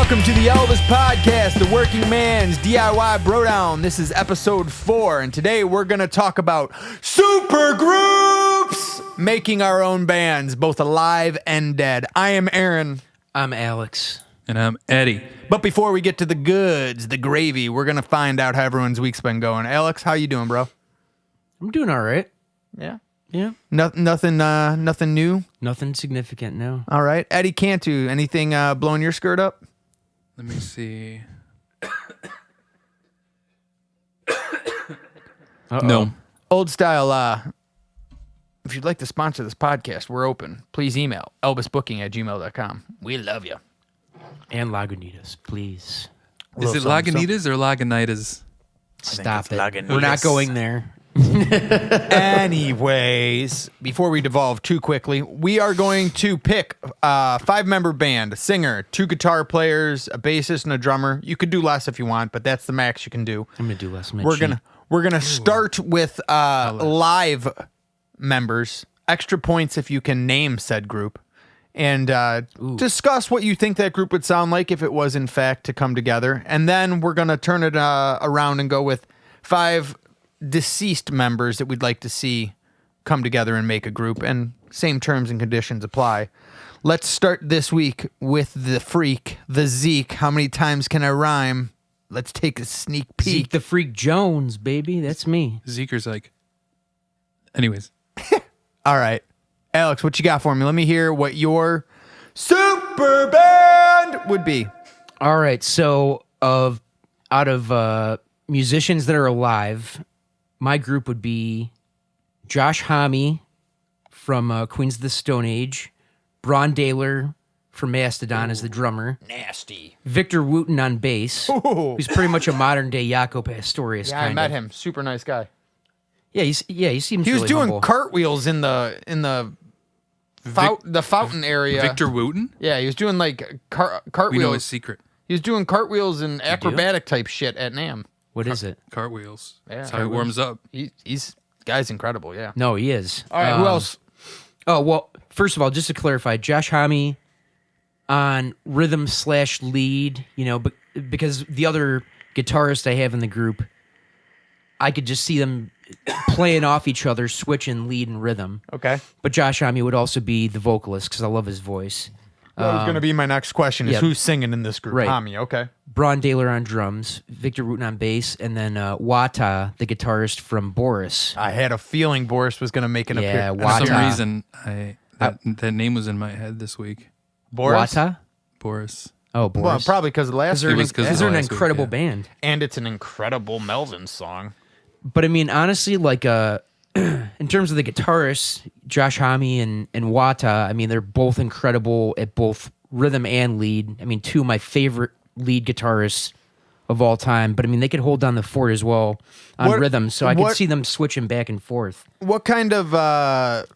Welcome to the Albus Podcast, the working man's DIY Brodown. This is episode 4, and today we're going to talk about super groups, making our own bands, both alive and dead. I am Aaron. I'm Alex. And I'm Eddie. But before we get to the goods, the gravy, we're going to find out how everyone's week's been going. Alex, how you doing, bro? I'm doing all right. Yeah. Yeah. Nothing new? Nothing significant, no. All right. Eddie Cantu, anything blowing your skirt up? Let me see. No. Old style, if you'd like to sponsor this podcast, we're open. Please email elvisbooking@gmail.com. We love you. And Lagunitas, please. Is it Lagunitas or Lagunitas? Stop it. We're not going there. Anyways, before we devolve too quickly, we are going to pick a 5-member band, a singer, 2 guitar players, a bassist, and a drummer. You could do less if you want, but that's the max you can do. I'm going to do less. We're gonna start with live members. Extra points if you can name said group, and discuss what you think that group would sound like if it was in fact to come together. And then we're gonna turn it around and go with 5 deceased members that we'd like to see come together and make a group, and same terms and conditions apply. Let's start this week with the freak, the Zeke. How many times can I rhyme? Let's take a sneak peek. Zeke the Freak Jones, baby. That's me. Zeker's like. Anyways. All right. Alex, what you got for me? Let me hear what your super band would be. All right. So, out of musicians that are alive, my group would be Josh Homme from Queens of the Stone Age, Braun Daler from Mastodon as the drummer, Nasty. Victor Wooten on bass, who's pretty much a modern day Jaco Pastorius. Yeah, I met him. Super nice guy. Yeah, he seems. He was really doing humble. cartwheels in the fountain area. Victor Wooten? Yeah, he was doing like cartwheels. We know his secret. He was doing cartwheels and acrobatic type shit at NAMM. What is it? Cartwheels. Yeah, That's how he warms up. He's guy's incredible. Yeah. No, he is. All right. Who else? Oh well, first of all, just to clarify, Josh Homme on rhythm/lead. You know, but because the other guitarist I have in the group, I could just see them playing off each other, switching lead and rhythm. Okay. But Josh Homme would also be the vocalist because I love his voice. That was going to be my next question: is yeah. who's singing in this group? Right. Homme. Okay. Braun Daler on drums, Victor Wooten on bass, and then Wata, the guitarist from Boris. I had a feeling Boris was going to make an Yeah, appearance. For some Wata. reason, that name was in my head this week. Boris. Wata? Boris. Oh, Boris. Well, probably because of last They're week. an last week, incredible yeah. band. And it's an incredible Melvin song. But I mean, honestly, like in terms of the guitarists, Josh Homme and Wata, I mean, they're both incredible at both rhythm and lead. I mean, 2 of my favorite lead guitarists of all time. But I mean, they could hold down the fort as well on rhythm, so I could see them switching back and forth. What kind of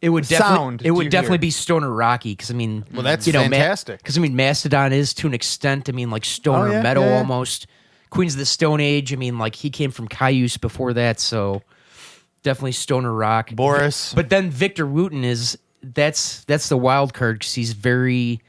It would sound? definitely, it would do you definitely hear? be stoner rocky. Because I mean, Well, that's you know, fantastic. Because I mean, Mastodon is to an extent. I mean, like stoner Oh, yeah, metal yeah. almost. Queens of the Stone Age. I mean, like he came from Cayuse before that, so definitely stoner rock. Boris. But then Victor Wooten that's the wild card because he's very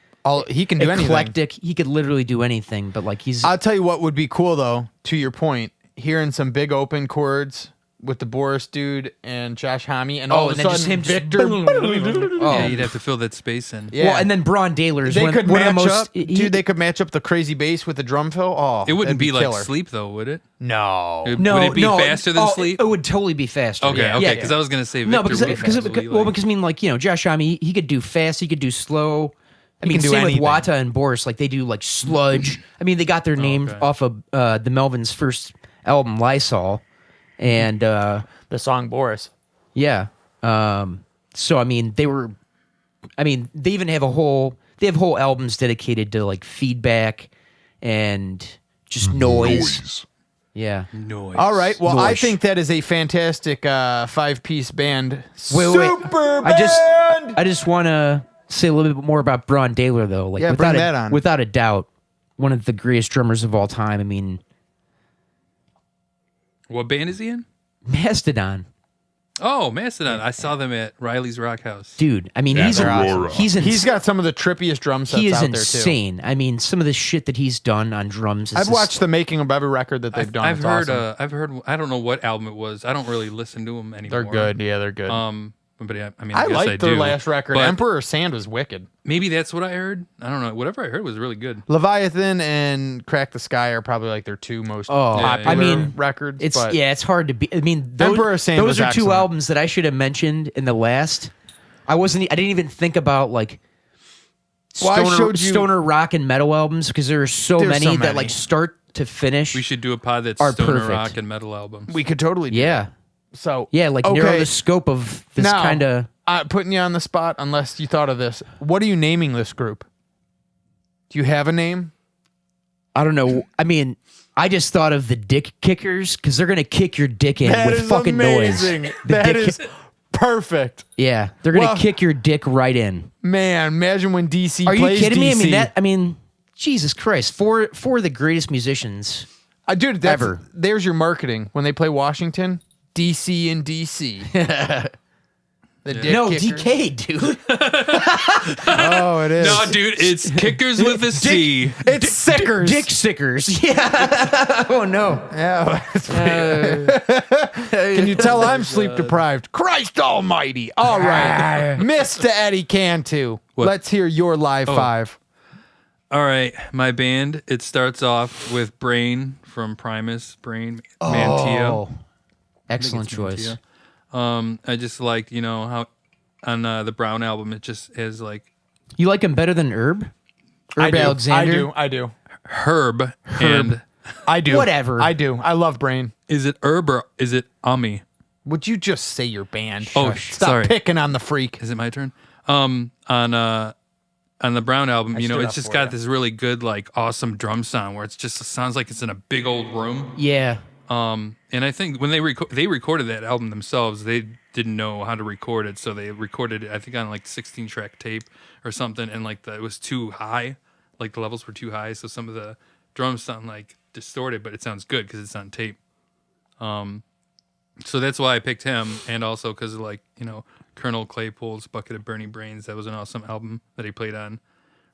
He can do anything. eclectic. He could literally do anything. But like he's I'll tell you what would be cool though. To your point, hearing some big open chords with the Boris dude and Josh Homme, and all of a and then just sudden him just Victor. Yeah, you'd have to fill that space in. Yeah. well, and then Braun Daler is They one could of the match most. up, dude. They could match up the crazy bass with the drum fill. Oh, It wouldn't that'd be like killer. sleep, though, would it? No, Would no, it be no, faster than oh, sleep? It would totally be faster. Okay, yeah. okay, Yeah, because yeah. I was going to say Victor No, because Wooten would be I mean, like, you know, Josh Homme, he could do fast, he could do slow. I mean, can do same anything. with Wata and Boris, like they do like sludge. I mean, they got their name okay. off of the Melvins' first album, Lysol, and the song Boris. yeah. So I mean, they even have whole albums dedicated to like feedback and just noise. Yeah. Noise. All right. Well, I Noise. think that is a fantastic 5-piece band. Wait. Super band. I just want to say a little bit more about Braun Daler, though. Like, Yeah, without bring that on. Without a doubt, one of the greatest drummers of all time. I mean, What band is he in? Mastodon. Oh, Mastodon. I saw them at Riley's Rock House. Dude, I mean, he's got some of the trippiest drum sets he is out there too. insane. I mean, some of the shit that he's done on drums. I've watched the making of every record that they've done. I've heard. Awesome. I've heard. I don't know what album it was. I don't really listen to them anymore. They're good. Yeah, they're good. But yeah, I mean, I guess liked I their do, last record. but Emperor Sand was wicked. Maybe that's what I heard. I don't know. Whatever I heard was really good. Leviathan and Crack the Sky are probably like their two most popular I mean, records. It's but it's hard to be. I mean, Emperor Sand those was are two excellent. albums that I should have mentioned in the last. I didn't even think about like Well, I showed you- stoner rock and metal albums because there are so There's many so that many. like start to finish. We should do a pod that's Are stoner perfect. rock and metal albums. we could totally do yeah, that. So like okay. narrow the scope of this Now, kind of. putting you on the spot unless you thought of this. What are you naming this group? Do you have a name? I don't know. I mean, I just thought of the Dick Kickers because they're gonna kick your dick in That with is fucking amazing. noise. The That dick is perfect. yeah, they're gonna Well- kick your dick right in. Man, imagine when DC Are you plays kidding me? DC. I mean, Jesus Christ! For the greatest musicians. Dude, ever. There's your marketing. When they play Washington, DC and DC. The Dick No, Kickers. DK, dude. Oh, it is. No, dude, it's kickers with a C. It's Sickers. Dick Sickers. Yeah. Oh no. Yeah. Can you tell I'm sleep deprived? Christ almighty. All right. Mr. Eddie Cantu. What? Let's hear your live five. All right, my band. It starts off with Brain from Primus. Brain Mantio. Oh, excellent choice. Mantio. I just like how on the Brown album it just has like You like him better than Herb? Herb Alexander. I do. Herb. And I do. Whatever. I do. I love Brain. is it Herb or is it Ami? Would you just say your band? Oh, Stop sorry. picking on the freak. Is it my turn? On the Brown album, stood up it's just for got you. this really good, like, awesome drum sound where it sounds like it's in a big old room. Yeah. And I think when they recorded that album themselves, they didn't know how to record it, so they recorded it, I think, on like 16-track tape or something, and like it was too high, like the levels were too high, so some of the drums sound like distorted, but it sounds good because it's on tape. So that's why I picked him, and also because of Colonel Claypool's Bucket of Burning Brains. That was an awesome album that he played on.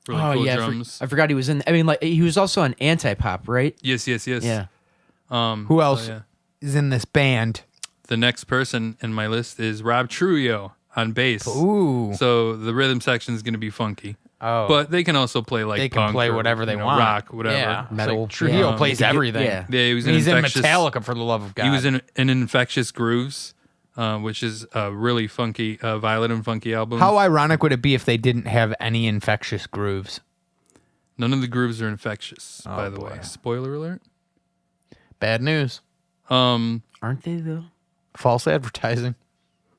Really cool drums. I forgot he was in. I mean, like he was also on Anti-Pop, right? Yes. Yeah. Who else yeah. is in this band? The next person in my list is Rob Trujillo on bass. Ooh. So the rhythm section is going to be funky. Oh. But they can also play like They can punk play or, whatever they you know, want. rock, whatever. Yeah. Metal. Like Trujillo Yeah. plays They can do- everything. yeah. Yeah, he was in He's in Infectious. Metallica, for the love of God. He was in Infectious Grooves, which is a really funky, violent and funky album. How ironic would it be if they didn't have any infectious grooves? None of the grooves are infectious, by the boy. way. Spoiler alert. Bad news. Aren't they though? False advertising.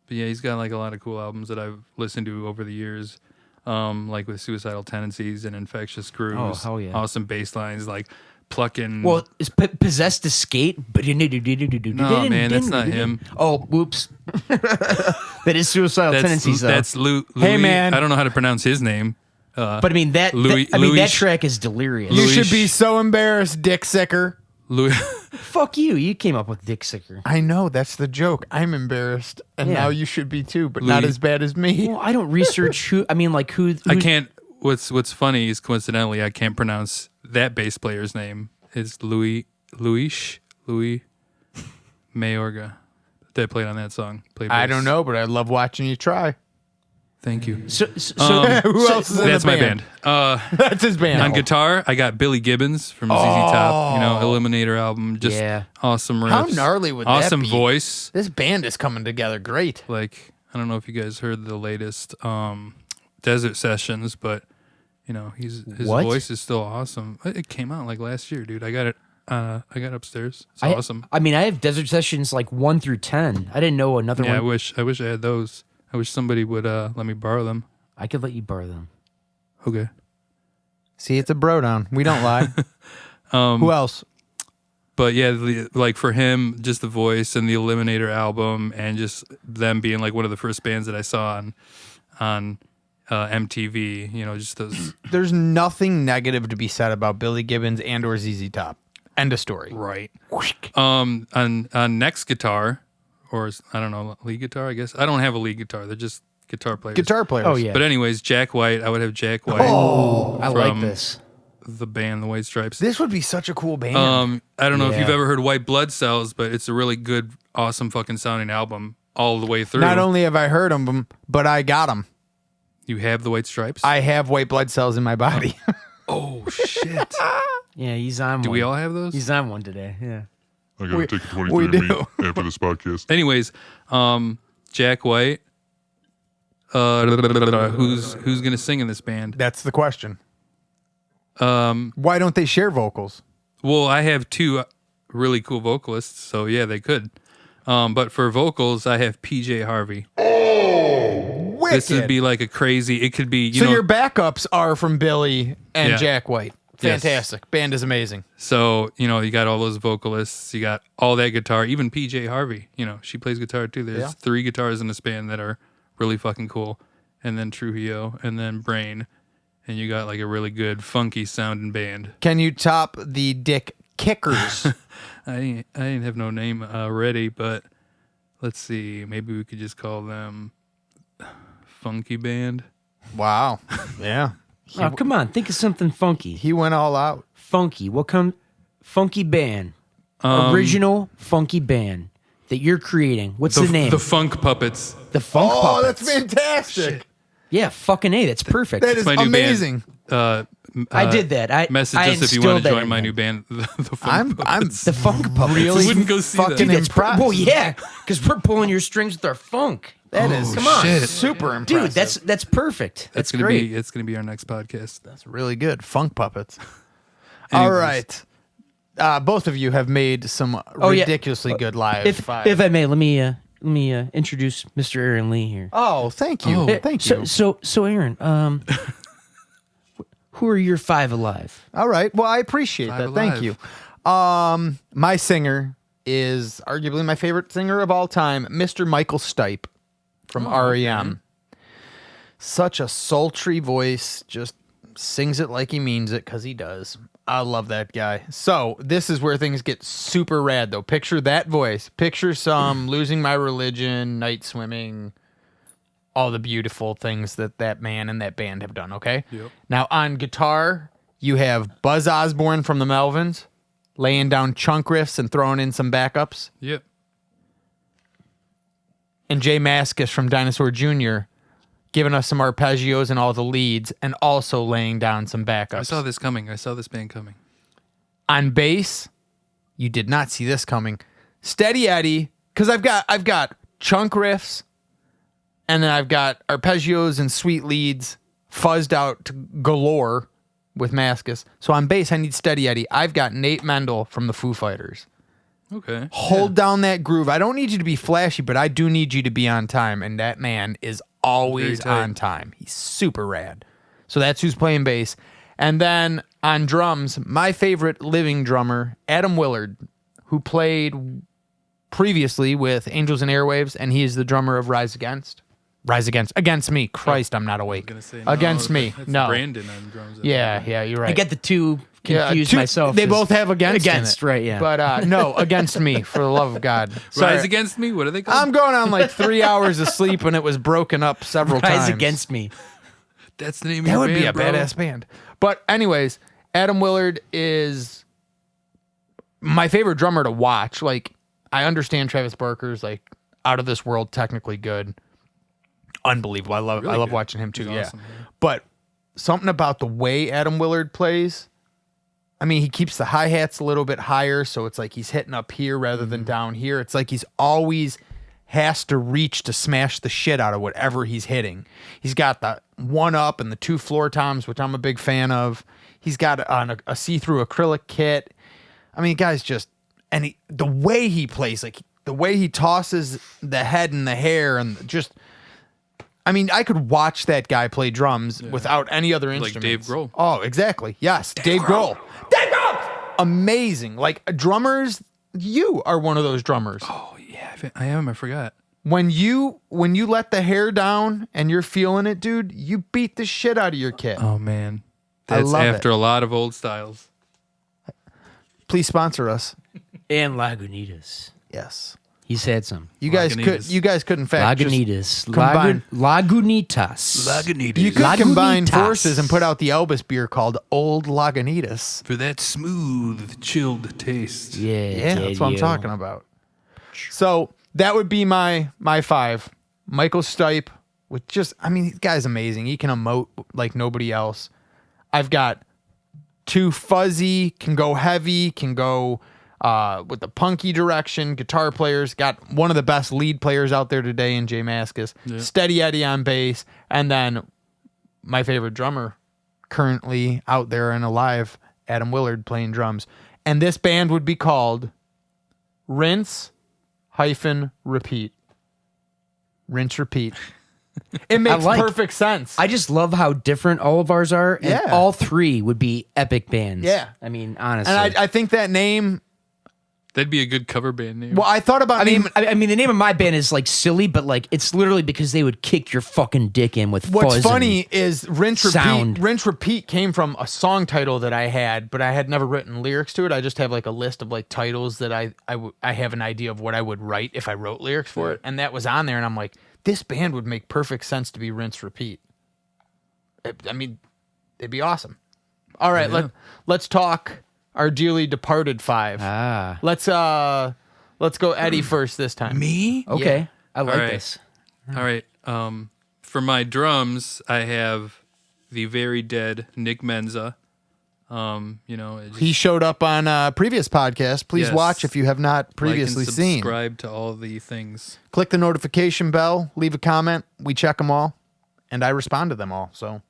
But yeah, he's got like a lot of cool albums that I've listened to over the years, like with Suicidal Tendencies and Infectious Grooves. Oh, hell yeah. Awesome bass lines, like plucking. Well, is Possessed to Skate? No, man, that's not him. Oh, whoops. That is Suicidal Tendencies, though. That's Louis. Hey, man. I don't know how to pronounce his name. But I mean that. Louis- I mean Louis- that track is delirious. You Louis- should be so embarrassed, Dick Sicker. Louis. Fuck you. You came up with Dick Sicker. I know, that's the joke. I'm embarrassed, and Yeah. now you should be too, but not Louis- as bad as me. Well, I don't research who. I mean, like who? I can't. What's funny is coincidentally I can't pronounce that bass player's name. It's Louis Mayorga. That played on that song. Played I bass. don't know, but I love watching you try. Thank you. So Who else is in That's the my band? band. That's his band. On guitar, I got Billy Gibbons from ZZ Top. Eliminator album. Just Yeah. awesome riffs. How gnarly would that Awesome be? voice. This band is coming together great. Like I don't know if you guys heard the latest Desert Sessions, but his What? voice is still awesome. It came out like last year, dude. I got it. I got it upstairs. It's awesome. I mean, I have Desert Sessions like 1 through 10. I didn't know another Yeah, one. I wish I had those. I wish somebody would let me borrow them. I could let you borrow them. Okay. See, it's a bro down. We don't lie. Who else? But yeah, like for him, just the voice and the Eliminator album, and just them being like one of the first bands that I saw on MTV. Just those. There's nothing negative to be said about Billy Gibbons and or ZZ Top. End of story. Right. On next guitar, or I don't know, lead guitar. I guess I don't have a lead guitar. They're just guitar players. Guitar players. Oh yeah. But anyways, Jack White. I would have Jack White. I like from this. The band, the White Stripes. This would be such a cool band. I don't know if Yeah. you've ever heard White Blood Cells, but it's a really good, awesome fucking sounding album all the way through. Not only have I heard them, but I got them. You have the White Stripes. I have white blood cells in my body. Oh shit! Yeah, he's on Do one. we all have those? He's on one today. Yeah. I gotta take a we 23 do. after this podcast. Anyways, Jack White. Who's gonna sing in this band? That's the question. Why don't they share vocals? Well, I have two really cool vocalists, so yeah, they could. But for vocals, I have PJ Harvey. Wicked. This would be like a crazy. It could be. So your backups are from Billy and Yeah. Jack White. Yes. Fantastic. Band is amazing. So, you got all those vocalists, you got all that guitar, even PJ Harvey, she plays guitar too. There's Yeah. 3 guitars in this band that are really fucking cool. And then Trujillo, and then Brain. And you got like a really good, funky sounding band. Can you top the Dick Kickers? I didn't have no name ready, but let's see. Maybe we could just call them Funky Band. Wow. Yeah. Oh, come on. Think of something funky. He went all out. Funky. What come? Funky band. Original funky band that you're creating. What's the name? The Funk Puppets. The Funk Oh, Puppets. that's fantastic. Yeah, fucking A. That's perfect. That is My new amazing. band. I did that. I Message I us if you want instilled to that join in my him. new band, the Funk I'm Puppets. The Funk Puppets. really wouldn't go see that. fucking Dude, that's impressed. well, yeah, because we're pulling your strings with our funk. That is Come on. shit. super impressive. Dude, that's perfect. That's gonna great. be it's gonna be our next podcast. That's really good. Funk puppets. Anyways. All right. Both of you have made some yeah. ridiculously good live. If I may, let me introduce Mr. Aaron Lee here. Oh, thank you. Thank you. So Aaron, who are your 5 alive? All right. Well, I appreciate Five that. Thank Alive. you. My singer is arguably my favorite singer of all time, Mr. Michael Stipe from REM. Such a sultry voice, just sings it like he means it because he does. I love that guy. So this is where things get super rad, though. Picture that voice. Picture some Losing My Religion, Night Swimming, all the beautiful things that man and that band have done, okay? Yep. Now, on guitar, you have Buzz Osborne from the Melvins laying down chunk riffs and throwing in some backups, Yep. and Jay Mascis from Dinosaur Jr. giving us some arpeggios and all the leads and also laying down some backups. I saw this coming. I saw this band coming. On bass, you did not see this coming. Steady Eddie, because I've got chunk riffs, and then I've got arpeggios and sweet leads fuzzed out to galore with Mascis. So on bass, I need Steady Eddie. I've got Nate Mendel from the Foo Fighters. Okay. Hold down that groove. I don't need you to be flashy, but I do need you to be on time, and that man is always Very tight. on time. He's super rad. So that's who's playing bass. And then on drums, my favorite living drummer, Adam Willard, who played previously with Angels and Airwaves, and he is the drummer of Rise Against. Against me. Christ, I'm not awake. Gonna say Against no, me. that's No. Brandon on drums. Yeah, you're right. I get the two confused two- myself. They both have against in it. right? Yeah. But no, against me, for the love of God. Sorry. Rise Against Me. What are they called? I'm going on like 3 hours of sleep and it was broken up several Rise times. Against Me. That's the name. That of would your be a band, bro. badass band. But anyways, Adam Willard is my favorite drummer to watch. Like, I understand Travis Barker's like out of this world, technically good, unbelievable. I love good. watching him too. He's Yeah, awesome, yeah. but something about the way Adam Willard plays. I mean, he keeps the hi-hats a little bit higher, so it's like he's hitting up here rather than down here. It's like he's always has to reach to smash the shit out of whatever he's hitting. He's got the one up and the 2 floor toms, which I'm a big fan of. He's got a see-through acrylic kit. I mean, guy's just, and the way he plays, like the way he tosses the head and the hair and just, I mean, I could watch that guy play drums without any other Like instruments. Dave Grohl. Oh, exactly. Yes, Dave Grohl. Dave Grohl! Amazing. Like drummers, you are one of those drummers. Oh yeah, I am. I forgot. When you let the hair down and you're feeling it, dude, you beat the shit out of your kit. Oh man, I that's love after it. a lot of old styles. Please sponsor us. And Lagunitas. Yes. He's had some. You guys couldn't fact just Lagunitas. combine. Lagunitas. You could combine Lagunitas. forces and put out the Albus beer called Old Lagunitas. For that smooth, chilled taste. Yeah, that's what I'm talking about. So that would be my 5. Michael Stipe with the guy's amazing. He can emote like nobody else. I've got 2 fuzzy, can go heavy, can go with the punky direction, guitar players. Got one of the best lead players out there today in Jay Mascis. Yeah. Steady Eddie on bass. And then my favorite drummer currently out there and alive, Adam Willard, playing drums. And this band would be called Rinse-Repeat. Rinse, repeat. It makes perfect sense. I just love how different all of ours are. And all 3 would be epic bands. Yeah. I mean, honestly. And I think that name... That'd be a good cover band name. Well, I thought about the name of my band is like silly, but like it's literally because they would kick your fucking dick in with What's fuzz funny is Rinse Repeat. sound. Rinse Repeat came from a song title that I had, but I had never written lyrics to it. I just have like a list of like titles that I have an idea of what I would write if I wrote lyrics for it, and that was on there. And I'm like, this band would make perfect sense to be Rinse Repeat. It'd be awesome. All right, let's talk our dearly departed 5. Let's go Eddie first this time. Me? Okay. Yeah. I like this. All right. For my drums, I have the very dead Nick Menza. He showed up on a previous podcast. Please watch if you have not previously seen. Subscribe to all the things. Click the notification bell, leave a comment. We check them all, and I respond to them all. So,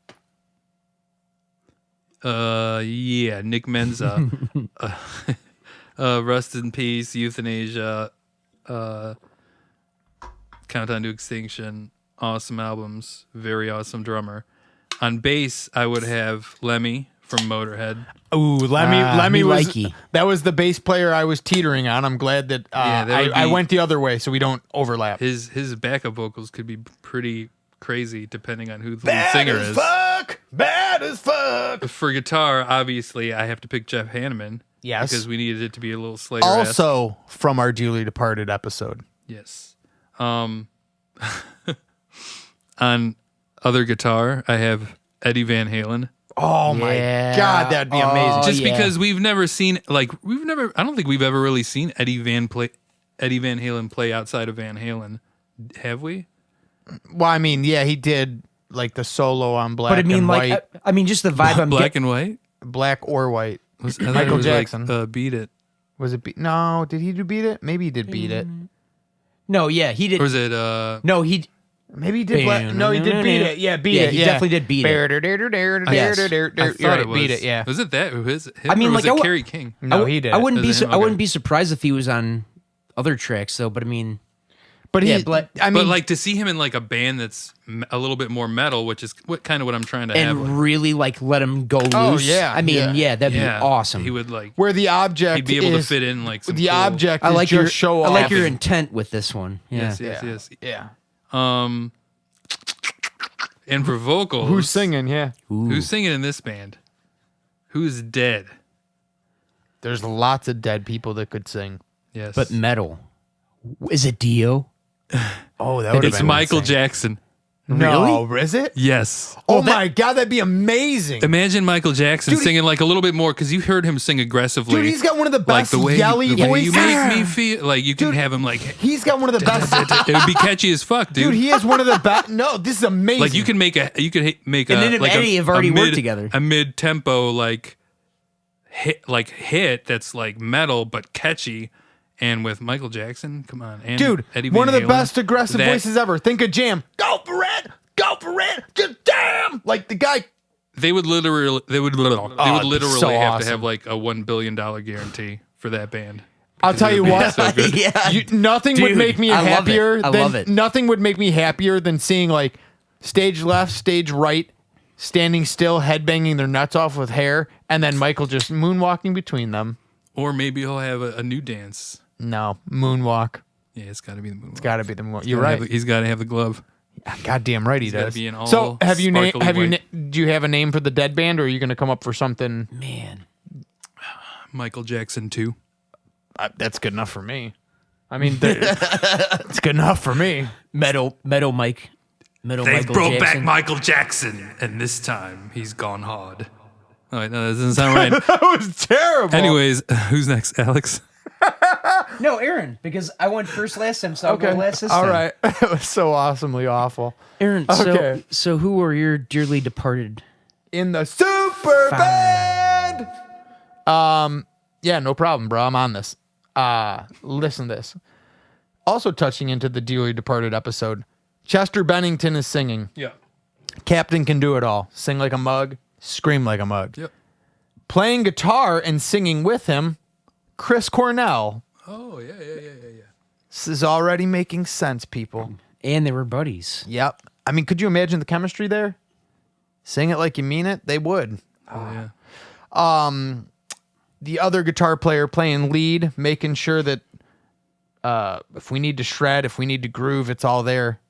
Nick Menza, Rust in Peace, Euthanasia, Countdown to Extinction, awesome albums, very awesome drummer. On bass, I would have Lemmy from Motorhead. Ooh, Lemmy was likey. That was the bass player I was teetering on. I'm glad that, I went the other way so we don't overlap. His backup vocals could be pretty crazy depending on who the lead singer is. Bad as fuck. For guitar, obviously, I have to pick Jeff Hanneman. Yes, because we needed it to be a little Slayer. Also from our dearly departed episode. Yes. On other guitar, I have Eddie Van Halen. Oh my God, that'd be amazing. Just because we've never seen, I don't think we've ever really seen Eddie Van Halen play outside of Van Halen, have we? Well, he did like the solo on Black But and White. just the vibe I'm Black and White? Black or White. Michael Jackson. Beat It. Was it? No, did he do Beat It? Maybe he did Beat It. No, yeah, he did. Or was it? No, he. Maybe he did. No, he did Beat It. Yeah, Beat It. He definitely did Beat It. I thought it was. Beat It. Yeah. Was it that? Was it him? I mean, or was like, it Kerry King? No, he did. I wouldn't be. Was it him? I wouldn't Okay. be surprised if he was on other tracks, though. But I mean, But he. but But to see him in like a band that's a little bit more metal, which is what I'm trying to have. and really like let him go loose. Oh, yeah, I mean, yeah. that'd be awesome. He would like. where the object He'd be able is, to fit in like some the cool- object. I like is your just show I off. like your intent with this one. Yeah. Yes. Yeah. And for vocals, Who's singing? Yeah. Who's singing in this band? Who's dead? There's lots of dead people that could sing. Yes, But metal. Is it Dio? Oh, that would have it's been Michael insane. Jackson. No, is it? Yes. Oh my God, that'd be amazing. Imagine Michael Jackson singing like a little bit more because you heard him sing aggressively. Dude, he's got one of the like best the way yelly the way voices. you make me feel. Like you can Dude, have him like. He's got one of the best. It would be catchy as fuck, dude. Dude, he is one of the best. No, this is amazing. Like you could make a And then like Eddie have already worked together. A mid tempo hit that's like metal but catchy. And with Michael Jackson, come on, and Dude, Eddie one Van of the Halen, best aggressive that- voices ever. Think of Jam. Go for it. Just damn. Like the guy. They would literally so have awesome. to have like a $1 billion guarantee for that band. I'll tell you what. So good. Nothing would Dude, make me I love happier. it. I love it. Nothing would make me happier than seeing like stage left, stage right, standing still, headbanging their nuts off with hair, and then Michael just moonwalking between them. Or maybe he'll have a new dance. No, moonwalk. Yeah, it's got to be the moonwalk. It's got to be the moonwalk. You're right. He's got to have the glove. Goddamn right he gotta does. be in all So have you sparkly white. do you have a name for the dead band, or are you going to come up for something? Man. Michael Jackson 2. That's good enough for me. I mean, it's good enough for me. Metal Mike. Metal They Michael brought Jackson. back Michael Jackson, and this time he's gone hard. Oh, wait, no, that doesn't sound right. That was terrible. Anyways, who's next, Alex? No, Aaron, because I went first last time, so I'll go last this All time. right. It was so awesomely awful. Aaron, Okay. so who are your dearly departed? In the super band. Yeah, no problem, bro. I'm on this. Listen to this. Also touching into the dearly departed episode, Chester Bennington is singing. Yeah. Captain can do it all. Sing like a mug, scream like a mug. Yep. Playing guitar and singing with him, Chris Cornell. Oh, yeah. This is already making sense, people. And they were buddies. Yep. I mean, could you imagine the chemistry there? Sing it like you mean it? They would. Oh, yeah. The other guitar player playing lead, making sure that if we need to shred, if we need to groove, it's all there.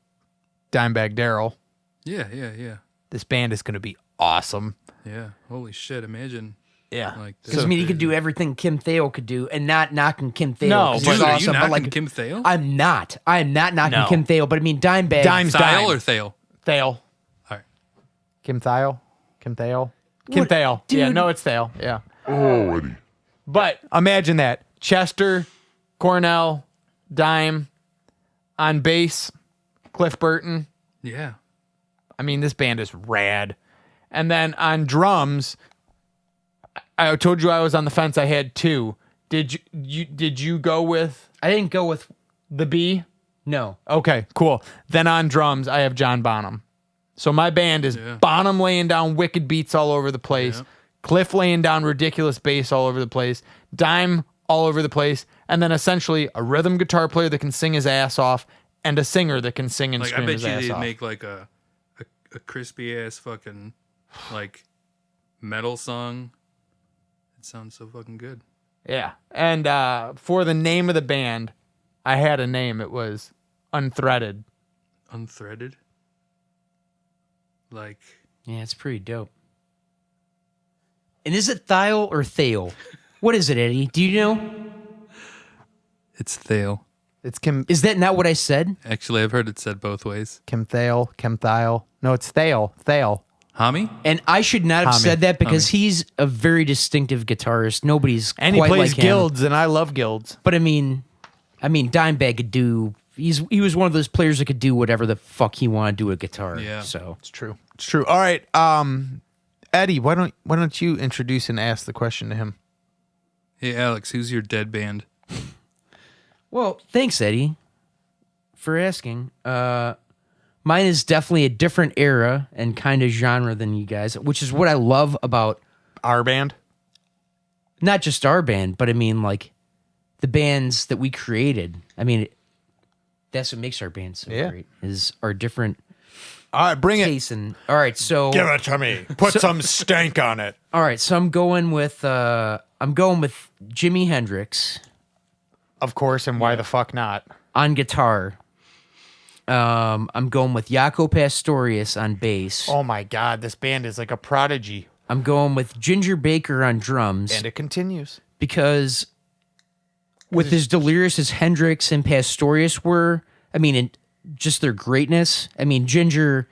Dimebag Darrell. Yeah. This band is going to be awesome. Yeah. Holy shit, imagine. Yeah. Like, Because, I mean, he could do everything Kim Thale could do, and not knocking Kim Thale. No, 'cause but- he's Dude, are awesome, you but knocking like, Kim Thale? I'm not knocking No. Kim Thale, but I mean, Dimebag. Dime's Thale Dime. or Thale? Thale. All right. Kim Thale? Kim Thale? Kim What- Thale. Yeah, dude. no, it's Thale. Yeah. Oh, Eddie. But imagine that. Chester, Cornell, Dime, on bass, Cliff Burton. Yeah. I mean, this band is rad. And then on drums, I told you I was on the fence. I had two. Did you go with I didn't go with the B? no. Okay, cool. Then on drums, I have John Bonham. So my band is Bonham laying down wicked beats all over the place, Yeah. Cliff laying down ridiculous bass all over the place, Dime all over the place, and then essentially a rhythm guitar player that can sing his ass off and a singer that can sing and Like, I scream bet his you ass they'd off. make like a crispy ass fucking like metal song. It sounds so fucking good. Yeah. And for the name of the band, I had a name. It was Unthreaded. Unthreaded. Like, Yeah, it's pretty dope. And is it Thale or Thale? What is it, Eddie? Do you know? it's Thale. It's Kim Is that not what I said? Actually, I've heard it said both ways. Thale, Kim Thyle. No, it's Thale. Thale. Hami? And I should not have Tommy. said that because he's a very distinctive guitarist. Nobody's And he quite plays like him. guilds, and I love guilds. But I mean, Dimebag could do. He was one of those players that could do whatever the fuck he wanted to do with guitar. Yeah. So It's true. It's true. All right, Eddie, why don't you introduce and ask the question to him? Hey, Alex, who's your dead band? well, thanks, Eddie, for asking. Mine is definitely a different era and kind of genre than you guys, which is what I love about Our band? not just our band, but I mean like the bands that we created. I mean, that's what makes our band so Yeah. great is our different All right, bring it. tastes. And all right, so it to me. Put some stank on it. all right, so I'm going with Jimi Hendrix Of course, and why the fuck not? on guitar. I'm going with Jaco Pastorius on bass. Oh my god, this band is like a prodigy. I'm going with Ginger Baker on drums And it continues. because with as delirious as Hendrix and Pastorius were, I mean, and just their greatness. I mean, Ginger.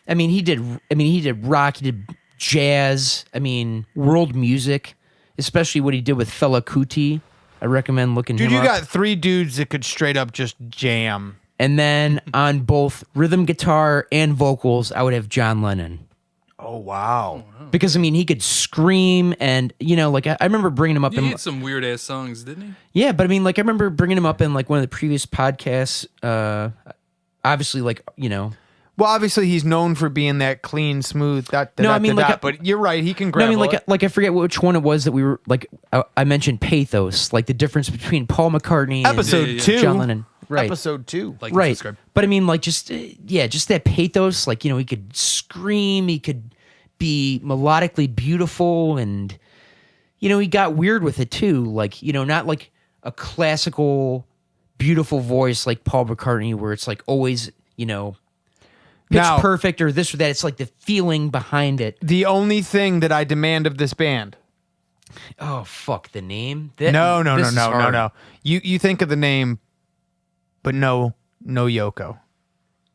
I mean, he did rock. He did jazz. I mean, world music, especially what he did with Fela Kuti. I recommend looking Dude, him you up. got three dudes that could straight up just jam. And then on both rhythm guitar and vocals, I would have John Lennon. Oh wow. Because, I mean, he could scream and, you know, like, I remember bringing him up He in... had some weird ass songs, didn't he? Yeah, but I mean, like, I remember bringing him up in, like, one of the previous podcasts. Obviously, like, you know... Well, obviously he's known for being that clean, smooth. But you're right. He can grab. No, I mean, like I forget which one it was that we were, like, I mentioned pathos, like the difference between Paul McCartney Episode and 2. John Lennon. Right. Episode 2. Like, and Right. subscribe. But I mean, like, just that pathos, like, you know, he could scream, he could be melodically beautiful, and, you know, he got weird with it too. Like, you know, not like a classical, beautiful voice like Paul McCartney, where it's like always, you know, pitch Now- perfect or this or that. It's like the feeling behind it. The only thing that I demand of this band. Oh, fuck the name. No. This is hard. You think of the name but no Yoko.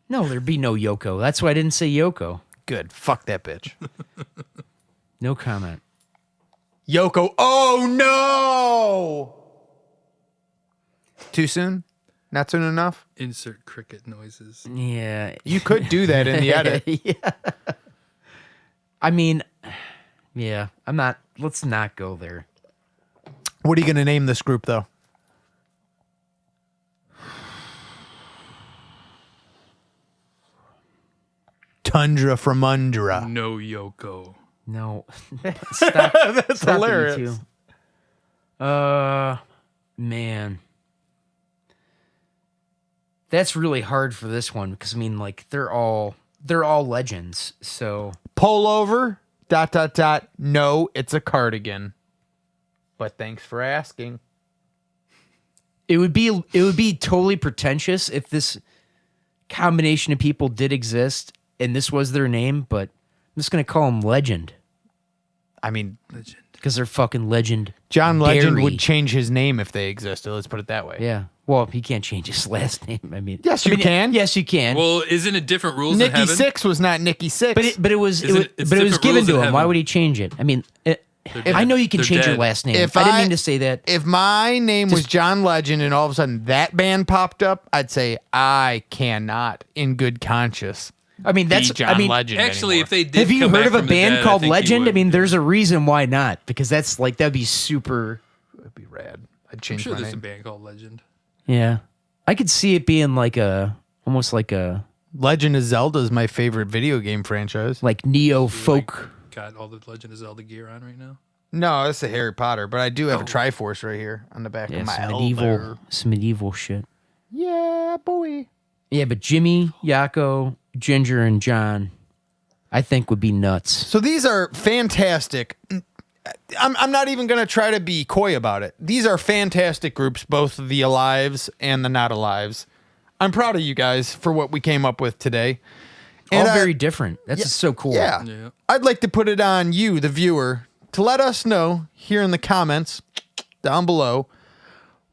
No, there'd be no Yoko. That's why I didn't say Yoko. Good. Fuck that bitch. No comment. Yoko. Oh no! Too soon? Not soon enough? Insert cricket noises. Yeah. You could do that in the edit. Yeah. I mean, yeah, let's not go there. What are you going to name this group, though? Tundra from Undra. No Yoko. No. Stop. That's Stop it, hilarious. you two. Man. That's really hard for this one because I mean, like they're all legends. So Pull over, ... No, it's a cardigan. But thanks for asking. it would be totally pretentious if this combination of people did exist and this was their name, but I'm just gonna call them Legend I mean, Legend. because they're fucking legend. John Legend Dairy. would change his name if they existed. Let's put it that way. Yeah. Well, he can't change his last name. I mean, Yes, you can. Yes, you can. Well, isn't it different rules in Nicky heaven? Six was not Nicky Six. but it was It's different given rules in to him. Why heaven. would he change it? I mean, dead. I know you can They're change your dead. last name. If I didn't I- mean to say that. If my name was John Legend and all of a sudden that band popped up, I'd say I cannot, in good conscience, I mean, that's be John I mean, Legend Actually, anymore. if they did have you come heard back of a from the band dead, called I think you Legend? I would. mean, there's a reason why not. Because that's like that'd be super. It'd be rad. I'd I'm change sure my there's a name. band called Legend. Yeah, I could see it being like almost like a Legend of Zelda is my favorite video game franchise. neo folk. Got all the Legend of Zelda gear on right now. No, that's a Harry Potter, but I do have a Triforce right here on the back Yeah, of my some medieval shit. Yeah, boy. Yeah, but Jimmy, Yako, Ginger, and John, I think would be nuts. So these are fantastic. I'm not even going to try to be coy about it. These are fantastic groups, both the alives and the not alives. I'm proud of you guys for what we came up with today. All And very different. That's just so cool. Yeah. Yeah. I'd like to put it on you, the viewer, to let us know here in the comments down below,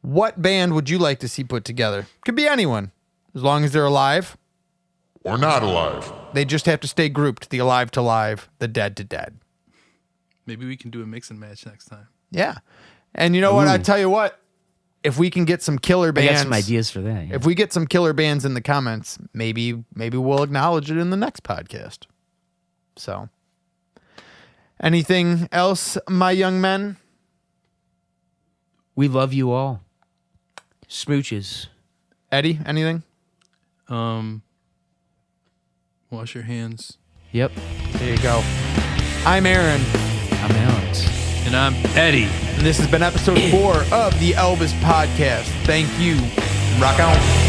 what band would you like to see put together? Could be anyone, as long as they're alive. Or not alive. They just have to stay grouped, the alive to live, the dead to dead. Maybe we can do a mix and match next time. Yeah. And you know what? I tell you what, if we can get some killer I bands, got some ideas for that. Yeah. if we get some killer bands in the comments, maybe we'll acknowledge it in the next podcast. So, anything else, my young men? We love you all. Smooches. Eddie, anything? Wash your hands. Yep. There you go. I'm Aaron, I'm Alex. And I'm Eddie. and this has been episode 4 of the Albus Podcast. Thank you. Rock on.